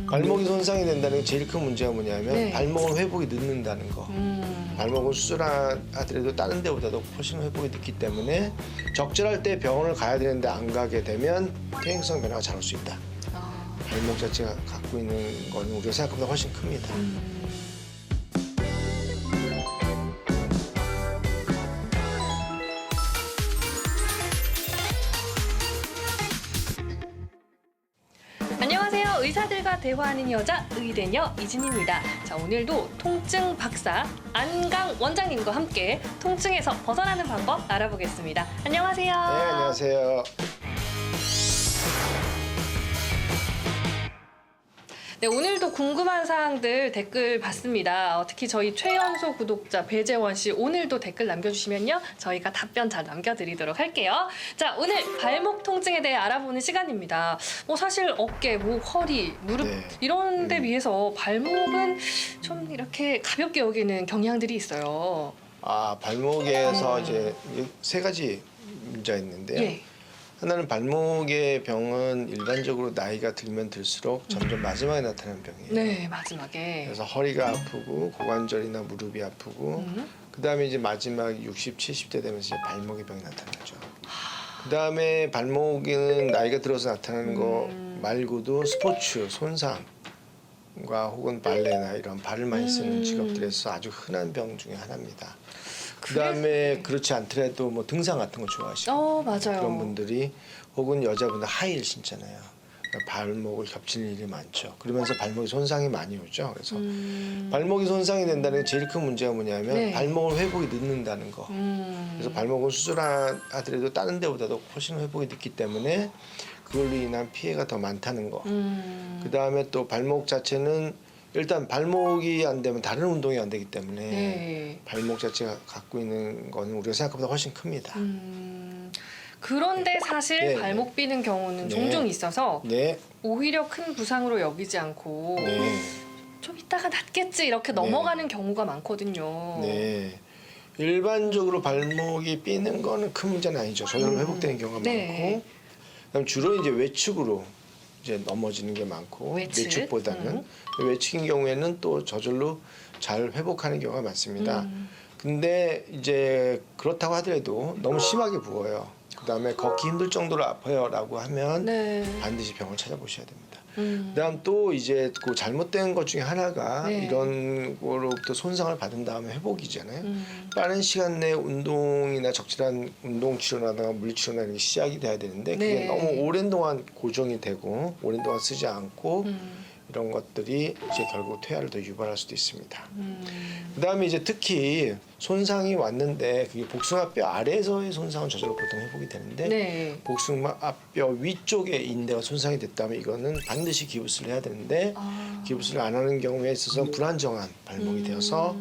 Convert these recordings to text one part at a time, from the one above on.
발목이 손상이 된다는 게 제일 큰 문제가 뭐냐면 네. 발목은 회복이 늦는다는 거. 발목을 수술하더라도 다른 데보다도 훨씬 회복이 늦기 때문에 적절할 때 병원을 가야 되는데 안 가게 되면 퇴행성 변화가 잘 올 수 있다. 발목 자체가 갖고 있는 거는 우리가 생각보다 훨씬 큽니다. 안녕하세요. 의사들과 대화하는 여자 의대녀 이진입니다. 자, 오늘도 통증 박사 안강 원장님과 함께 통증에서 벗어나는 방법 알아보겠습니다. 안녕하세요. 네, 안녕하세요. 네, 오늘도 궁금한 사항들 댓글 받습니다. 특히 저희 최연소 구독자 배재원 씨 오늘도 댓글 남겨주시면요. 저희가 답변 잘 남겨드리도록 할게요. 자, 오늘 발목 통증에 대해 알아보는 시간입니다. 사실 어깨, 목, 허리, 무릎 네. 이런 데 비해서 발목은 좀 이렇게 가볍게 여기는 경향들이 있어요. 발목에서 이제 세 가지 문제가 있는데요. 예. 하나는 발목의 병은 일반적으로 나이가 들면 들수록 점점 마지막에 나타나는 병이에요. 네, 마지막에. 그래서 허리가 아프고 고관절이나 무릎이 아프고 그다음에 이제 마지막 60, 70대 되면서 이제 발목의 병이 나타나죠. 그다음에 발목은 나이가 들어서 나타나는 거 말고도 스포츠 손상과 혹은 발레나 이런 발을 많이 쓰는 직업들에서 아주 흔한 병 중에 하나입니다. 그다음에 그렇지 않더라도 뭐 등산 같은 거 좋아하시고 맞아요. 그런 분들이 혹은 여자분들 하이힐 신잖아요. 그러니까 발목을 겹치는 일이 많죠. 그러면서 발목이 손상이 많이 오죠. 그래서 발목이 손상이 된다는 게 제일 큰 문제가 뭐냐면 네. 발목은 회복이 늦는다는 거. 그래서 발목을 수술하더라도 다른 데보다도 훨씬 회복이 늦기 때문에 그걸로 인한 피해가 더 많다는 거. 그다음에 또 발목 자체는 일단 발목이 안 되면 다른 운동이 안 되기 때문에 네. 발목 자체가 갖고 있는 거는 우리가 생각보다 훨씬 큽니다. 그런데 사실 네. 발목 삐는 경우는 네. 종종 있어서 네, 오히려 큰 부상으로 여기지 않고 네, 좀 이따가 낫겠지 이렇게 넘어가는 경우가 많거든요. 네. 일반적으로 발목이 삐는 거는 큰 문제는 아니죠. 저절로 회복되는 경우가 네. 많고, 그다음 주로 이제 외축으로 이제 넘어지는 게 많고 외측? 내축보다는 외측인 경우에는 또 저절로 잘 회복하는 경우가 많습니다. 근데 이제 그렇다고 하더라도 너무 심하게 부어요. 그다음에 걷기 힘들 정도로 아파요라고 하면 네. 반드시 병을 찾아보셔야 됩니다. 그다음 또 이제 그 잘못된 것 중에 하나가 네. 이런 거로부터 손상을 받은 다음에 회복이잖아요. 빠른 시간 내에 운동이나 적절한 운동 치료나 물리치료나 이런 게 시작이 돼야 되는데 그게 네. 너무 오랜 동안 고정이 되고 오랜 동안 쓰지 않고 이런 것들이 이제 결국 퇴화를 더 유발할 수도 있습니다. 그다음에 이제 특히 손상이 왔는데 그게 복숭아뼈 아래에서의 손상은 저절로 보통 회복이 되는데 네. 복숭아뼈 위쪽에 인대가 손상이 됐다면 이거는 반드시 기부스를 해야 되는데 기부스를 안 하는 경우에 있어서 불안정한 발목이 되어서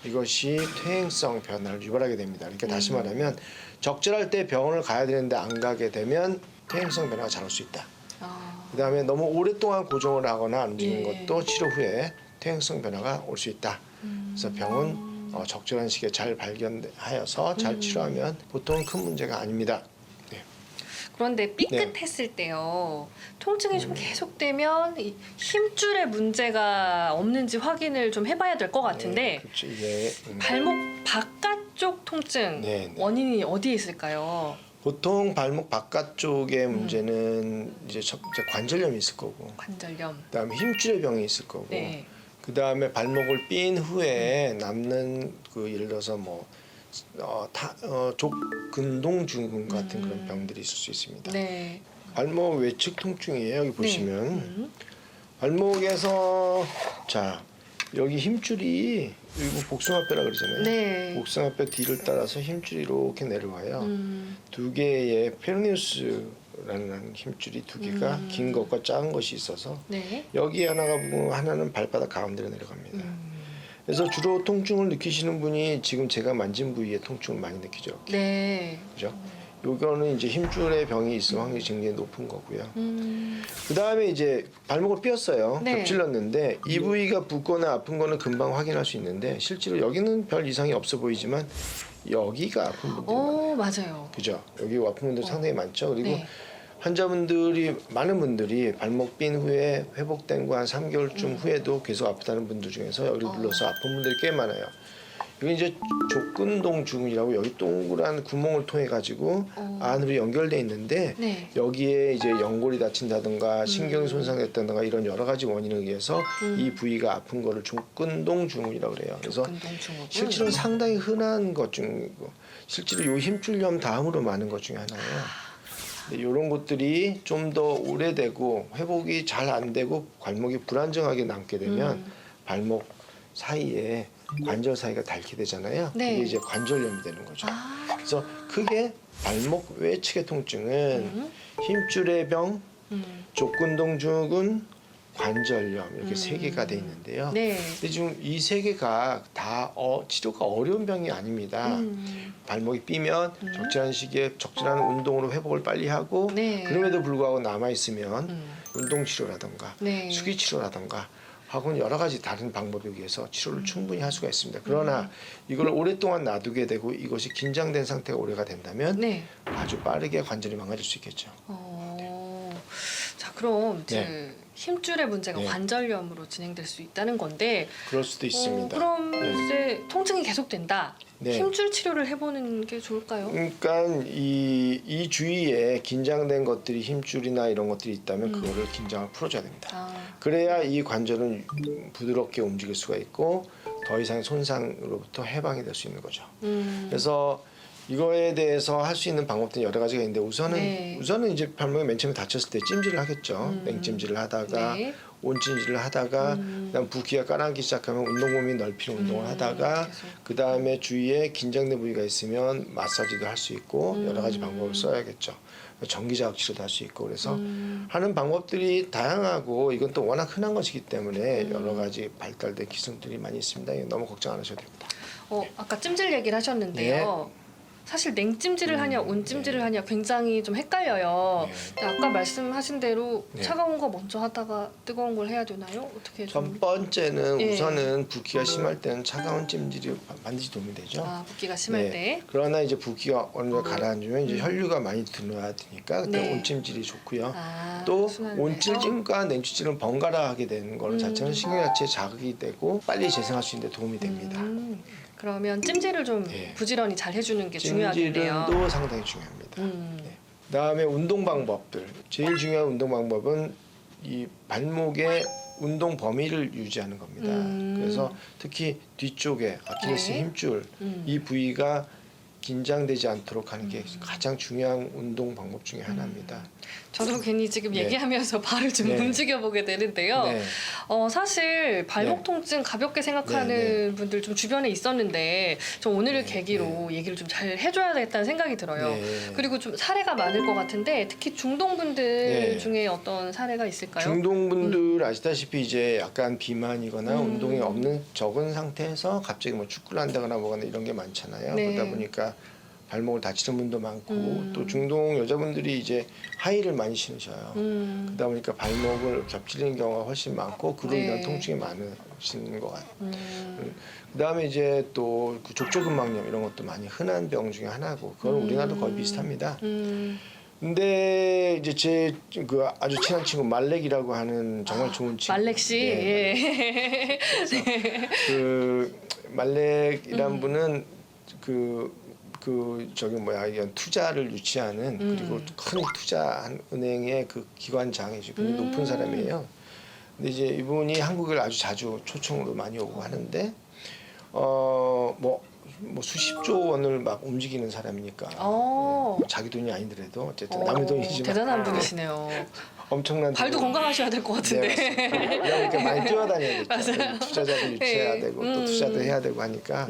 이것이 퇴행성 변화를 유발하게 됩니다. 그러니까 다시 말하면 적절할 때 병원을 가야 되는데 안 가게 되면 퇴행성 변화가 잘 올 수 있다. 그다음에 너무 오랫동안 고정을 하거나 안 움직이는 예. 것도 치료 후에 퇴행성 변화가 올 수 있다. 그래서 병은 적절한 시기에 잘 발견하여서 잘 치료하면 보통 큰 문제가 아닙니다. 네. 그런데 삐끗했을 때요. 통증이 좀 계속되면 이 힘줄에 문제가 없는지 확인을 좀 해봐야 될 것 같은데 그렇죠. 이게 발목 바깥쪽 통증 네, 네. 원인이 어디에 있을까요? 보통 발목 바깥쪽의 문제는 이제 관절염이 있을 거고, 관절염. 그다음에 힘줄의 병이 있을 거고, 네. 그다음에 발목을 삔 후에 남는 그 예를 들어서 뭐 족근동증후군 같은 그런 병들이 있을 수 있습니다. 네. 발목 외측 통증이에요. 여기 보시면 발목에서 자 여기 힘줄이 이거 복숭아뼈라 그러잖아요. 네. 복숭아뼈 뒤를 따라서 힘줄이 이렇게 내려와요. 두 개의 페로니우스라는 힘줄이 두 개가 긴 것과 작은 것이 있어서 네. 여기 하나가 보면 하나는 발바닥 가운데로 내려갑니다. 그래서 주로 통증을 느끼시는 분이 지금 제가 만진 부위에 통증을 많이 느끼죠. 네. 그죠? 요거는 이제 힘줄의 병이 있을 확률이 굉장히 높은 거고요. 그 다음에 이제 발목을 삐었어요. 네. 겹질렀는데 이 부위가 붓거나 아픈 거는 금방 확인할 수 있는데 실제로 여기는 별 이상이 없어 보이지만 여기가 아픈 분들이 많아요. 맞아요. 그죠? 여기 아픈 분들 상당히 많죠. 그리고 네. 환자분들이 많은 분들이 발목 삔 후에 회복된 거 한 3개월쯤 후에도 계속 아프다는 분들 중에서 여기를 불러서 아픈 분들이 꽤 많아요. 이게 이제 족근동 주근이라고 여기 동그란 구멍을 통해 가지고 안으로 연결돼 있는데 네. 여기에 이제 연골이 다친다든가 신경이 손상됐다든가 이런 여러 가지 원인에 의해서 이 부위가 아픈 거를 족근동 주근이라고 그래요. 그래서 족근동 증후군. 실제로 상당히 흔한 것 중이고 실제로 요 힘줄염 다음으로 많은 것 중에 하나예요. 이런 것들이 좀 더 오래되고 회복이 잘 안 되고 발목이 불안정하게 남게 되면 발목 사이에 관절 사이가 닳게 되잖아요. 네. 그게 이제 관절염이 되는 거죠. 그래서 크게 발목 외측의 통증은 힘줄의 병, 족근동 증후군, 관절염 이렇게 세 개가 돼 있는데요. 네. 근데 지금 이 세 개가 다 치료가 어려운 병이 아닙니다. 발목이 삐면 적절한 시기에 적절한 운동으로 회복을 빨리 하고 네. 그럼에도 불구하고 남아 있으면 운동 치료라든가 네. 수기 치료라든가 하고는 여러 가지 다른 방법에 의해서 치료를 충분히 할 수가 있습니다. 그러나 이걸 오랫동안 놔두게 되고 이것이 긴장된 상태가 오래가 된다면 네. 아주 빠르게 관절이 망가질 수 있겠죠. 자, 그럼 이제 네. 힘줄의 문제가 네. 관절염으로 진행될 수 있다는 건데 그럴 수도 있습니다. 그럼 네. 이제 통증이 계속된다. 네. 힘줄 치료를 해보는 게 좋을까요? 그러니까 이 주위에 긴장된 것들이 힘줄이나 이런 것들이 있다면 그거를 긴장을 풀어줘야 됩니다. 아, 그래야 이 관절은 부드럽게 움직일 수가 있고 더 이상의 손상으로부터 해방이 될 수 있는 거죠. 그래서 이거에 대해서 할 수 있는 방법들이 여러 가지가 있는데 우선은 이제 발목에 맨 처음에 다쳤을 때 찜질을 하겠죠. 냉찜질을 하다가 네. 온찜질을 하다가 그다음 붓기가 깔아앉기 시작하면 운동 범위 넓히는 운동을 하다가 그 다음에 주위에 긴장된 부위가 있으면 마사지도 할 수 있고 여러 가지 방법을 써야겠죠. 전기자극 치료도 할 수 있고 그래서 하는 방법들이 다양하고 이건 또 워낙 흔한 것이기 때문에 여러 가지 발달된 기술들이 많이 있습니다. 너무 걱정 안 하셔도 됩니다. 아까 찜질 얘기를 하셨는데요. 네. 사실 냉찜질을 하냐 온찜질을 하냐 굉장히 좀 헷갈려요. 네. 근데 아까 말씀하신 대로 네. 차가운 거 먼저 하다가 뜨거운 걸 해야 되나요? 어떻게 좀? 첫 번째는 예. 우선은 붓기가 심할 때는 차가운 찜질이 반드시 도움이 되죠. 아, 붓기가 심할 때. 그러나 이제 붓기가 어느 정도 가라앉으면 이제 혈류가 많이 들어야 되니까 그때 네. 온찜질이 좋고요. 아, 또 순환을 온찜질과 냉찜질은 번갈아 하게 되는 거는 자체는 신경 자체에 자극이 되고 빨리 재생할 수 있는 데 도움이 됩니다. 그러면 찜질을 좀 예. 부지런히 잘 해주는 게 중요하겠네요. 찜질도 상당히 중요합니다. 그다음에 운동 방법들. 제일 중요한 운동 방법은 이 발목의 운동 범위를 유지하는 겁니다. 그래서 특히 뒤쪽에 아킬레스 네. 힘줄 이 부위가 긴장되지 않도록 하는 게 가장 중요한 운동 방법 중에 하나입니다. 저도 괜히 지금 네. 얘기하면서 발을 좀 네. 움직여 보게 되는데요. 네. 사실 발목 네. 통증 가볍게 생각하는 네, 분들 좀 주변에 있었는데 저 오늘을 계기로 얘기를 좀 잘 해줘야겠다는 생각이 들어요. 네. 그리고 좀 사례가 많을 것 같은데 특히 중동분들 네. 중에 어떤 사례가 있을까요? 중동분들 아시다시피 이제 약간 비만이거나 운동이 없는 적은 상태에서 갑자기 뭐 축구를 한다거나 뭐거나 이런 게 많잖아요. 네. 그러다 보니까 발목을 다치는 분도 많고 또 중동 여자분들이 이제 하이힐을 많이 신으셔요. 그러다 보니까 발목을 겹치는 경우가 훨씬 많고 그로 인한 네. 통증이 많으신 것 같아요. 그다음에 이제 또 그 족저근막염 이런 것도 많이 흔한 병 중에 하나고 그건 우리나라도 거의 비슷합니다. 근데 이제 제 그 아주 친한 친구 말렉이라고 하는 정말 좋은 친구. 말렉 씨, 네, 예. 그 말렉이란 분은 저기 뭐야 이런 투자를 유치하는 그리고 큰 투자한 은행의 그 기관장이시고 굉장히 높은 사람이에요. 근데 이제 이분이 한국을 아주 자주 초청으로 많이 오고 하는데 뭐 수십조 원을 막 움직이는 사람이니까 자기 돈이 아니더라도 어쨌든 남의 돈이지만 대단한 분이시네요. 엄청난 발도 돈을 건강하셔야 될 것 같은데. 네, 그러니까 많이 뛰어다녀야겠죠. 투자자들 유치해야 네. 되고 또 투자도 해야 되고 하니까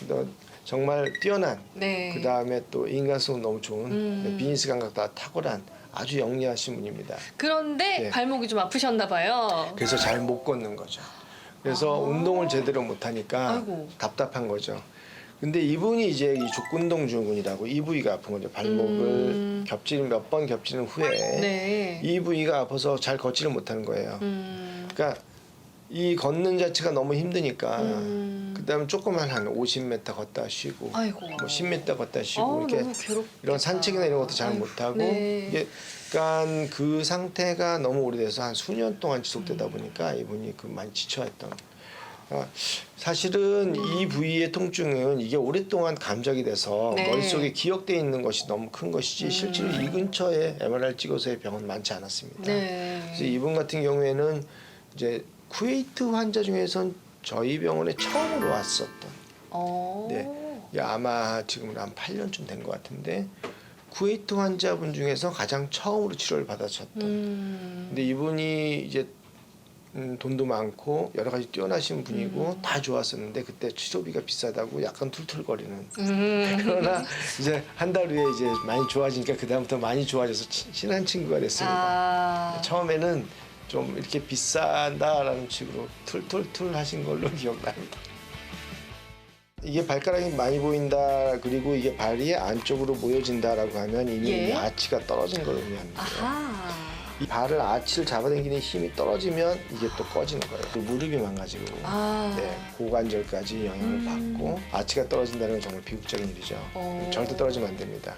또 정말 뛰어난 네. 그 다음에 또 인간성 너무 좋은 비즈니스 감각 다 탁월한 아주 영리하신 분입니다. 그런데 네. 발목이 좀 아프셨나 봐요. 그래서 잘 못 걷는 거죠. 그래서 운동을 제대로 못 하니까 아이고. 답답한 거죠. 근데 이분이 이제 이 족근동 증후군이라고 이 부위가 아픈 거죠. 발목을 몇 번 겹치는 후에 네. 이 부위가 아파서 잘 걷지를 못하는 거예요. 그러니까 이 걷는 자체가 너무 힘드니까 그다음에 조금만 한 50m 걷다 쉬고 아이고. 뭐 10m 걷다 쉬고 이렇게 너무 괴롭겠다. 이런 산책이나 이런 것도 잘 아이고, 못하고 네. 이게 그러니까 그 상태가 너무 오래돼서 한 수년 동안 지속되다 보니까 이분이 그 많이 지쳐했던. 사실은 이 부위의 통증은 이게 오랫동안 감작이 돼서 네. 머릿속에 기억돼 있는 것이 너무 큰 것이지 실제로 이 근처에 MRI 찍어서의 병은 많지 않았습니다. 네. 그래서 이분 같은 경우에는 이제 쿠웨이트 환자 중에선 저희 병원에 처음으로 왔었던. 네. 이게 아마 지금 한 8년쯤 된 것 같은데 쿠웨이트 환자분 중에서 가장 처음으로 치료를 받으셨던. 근데 이분이 이제 돈도 많고 여러 가지 뛰어나신 분이고 다 좋았었는데 그때 치료비가 비싸다고 약간 툴툴거리는. 그러나 이제 한 달 후에 이제 많이 좋아지니까 그 다음부터 많이 좋아져서 친한 친구가 됐습니다. 처음에는 좀 이렇게 비싼다라는 식으로 툴툴툴 하신 걸로 기억납니다. 이게 발가락이 많이 보인다 그리고 이게 발이 안쪽으로 모여진다라고 하면 이미 예. 아치가 떨어진 걸 의미합니다. 아하. 이 발을 아치를 잡아당기는 힘이 떨어지면 이게 또 꺼지는 거예요. 또 무릎이 망가지고 네, 고관절까지 영향을 받고 아치가 떨어진다는 건 정말 비극적인 일이죠. 절대 떨어지면 안 됩니다.